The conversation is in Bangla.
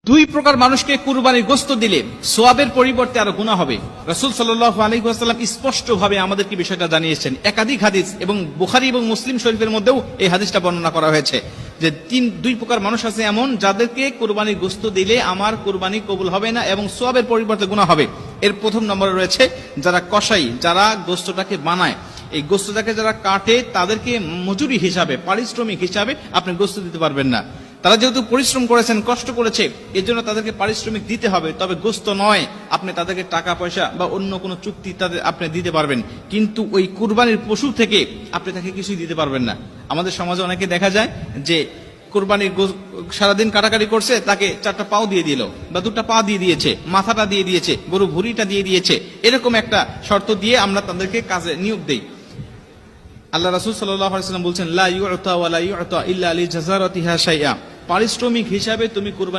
দুই প্রকার মানুষকে কুরবানির গোশত দিলে সোয়াবের পরিবর্তে আরো গুনাহ হবে। রাসূল সাল্লাল্লাহু আলাইহি ওয়াসাল্লাম স্পষ্টভাবে আমাদেরকে বিষয়টা জানিয়েছেন। একাধিক হাদিস এবং বুখারী এবং মুসলিম শরীফের মধ্যেও এই হাদিসটা বর্ণনা করা হয়েছে যে দুই প্রকার মানুষ আছে এমন, যাদেরকে কুরবানির গোশত দিলে আমার কুরবানি কবুল হবে না এবং সোয়াবের পরিবর্তে গুনাহ হবে। এর প্রথম নম্বরে রয়েছে যারা কসাই, যারা গোশতটাকে বানায়, এই গোশতটাকে যারা কাটে, তাদেরকে মজুরি হিসাবে, পারিশ্রমিক হিসাবে আপনি গোশত দিতে পারবেন না। তারা যেহেতু পরিশ্রম করেছেন, কষ্ট করেছে, এর জন্য তাদেরকে পারিশ্রমিক দিতে হবে, তবে গোশত নয়। আপনি তাদেরকে টাকা পয়সা বা অন্য কোনো চুক্তি তাদের আপনি দিতে পারবেন, কিন্তু ওই কুরবানির পশু থেকে আপনি তাকে কিছুই দিতে পারবেন না। আমাদের সমাজে অনেকে দেখা যায় যে কুরবানির সারাদিন কাটাকাটি করছে, তাকে 4টা পাও দিয়ে দিল বা 2টা পা দিয়ে দিয়েছে, মাথাটা দিয়ে দিয়েছে, গরু ভুঁড়িটা দিয়ে দিয়েছে, এরকম একটা শর্ত দিয়ে আমরা তাদেরকে কাজে নিয়োগ দেই। আল্লাহ রাসূল সাল্লাল্লাহু আলাইহি ওয়াসাল্লাম বলছেন, লা ইউতা ওয়া লা ইউতা ইল্লা লিজাযারাতিহা শাইআ, পারিশ্রমিক হিসাবে তুমি কুরবানি